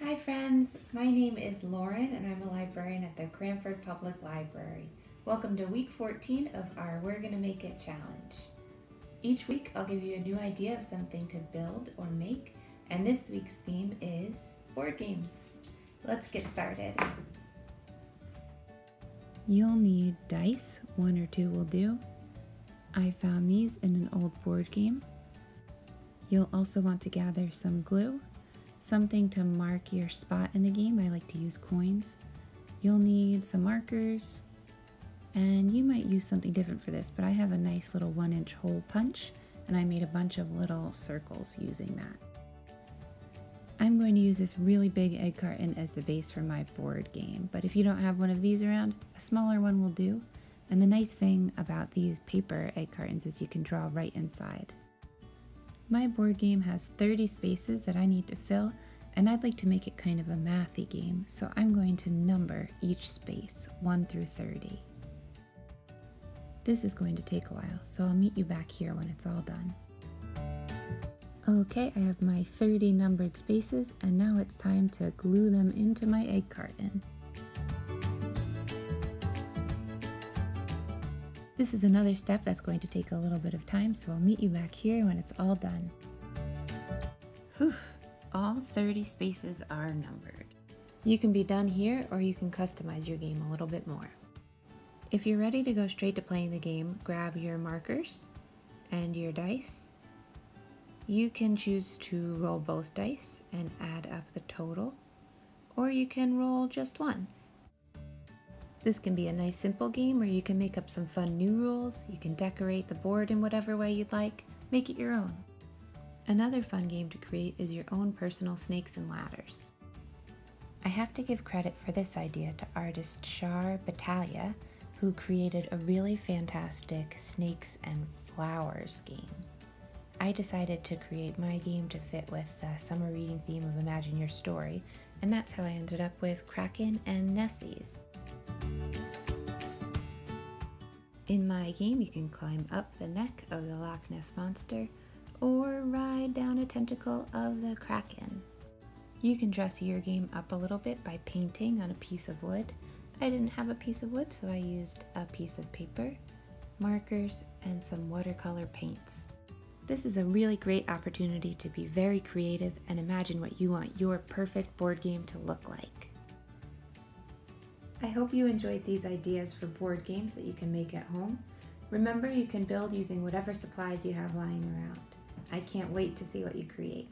Hi friends, my name is Lauren and I'm a librarian at the Cranford Public Library. Welcome to week 14 of our We're Gonna Make It challenge. Each week I'll give you a new idea of something to build or make, and this week's theme is board games. Let's get started. You'll need dice, 1 or 2 will do. I found these in an old board game. You'll also want to gather some glue, something to mark your spot in the game. I like to use coins. You'll need some markers, and you might use something different for this, but I have a nice little 1-inch hole punch, and I made a bunch of little circles using that. I'm going to use this really big egg carton as the base for my board game, but if you don't have one of these around, a smaller one will do. And the nice thing about these paper egg cartons is you can draw right inside. My board game has 30 spaces that I need to fill, and I'd like to make it kind of a mathy game, so I'm going to number each space 1 through 30. This is going to take a while, so I'll meet you back here when it's all done. Okay, I have my 30 numbered spaces, and now it's time to glue them into my egg carton. This is another step that's going to take a little bit of time, so I'll meet you back here when it's all done. Whew, all 30 spaces are numbered. You can be done here, or you can customize your game a little bit more. If you're ready to go straight to playing the game, grab your markers and your dice. You can choose to roll both dice and add up the total, or you can roll just one. This can be a nice simple game, or you can make up some fun new rules. You can decorate the board in whatever way you'd like. Make it your own. Another fun game to create is your own personal snakes and ladders. I have to give credit for this idea to artist Shar Battaglia, who created a really fantastic snakes and flowers game. I decided to create my game to fit with the summer reading theme of Imagine Your Story, and that's how I ended up with Kraken and Nessies. In my game, you can climb up the neck of the Loch Ness Monster or ride down a tentacle of the Kraken. You can dress your game up a little bit by painting on a piece of wood. I didn't have a piece of wood, so I used a piece of paper, markers, and some watercolor paints. This is a really great opportunity to be very creative and imagine what you want your perfect board game to look like. I hope you enjoyed these ideas for board games that you can make at home. Remember, you can build using whatever supplies you have lying around. I can't wait to see what you create.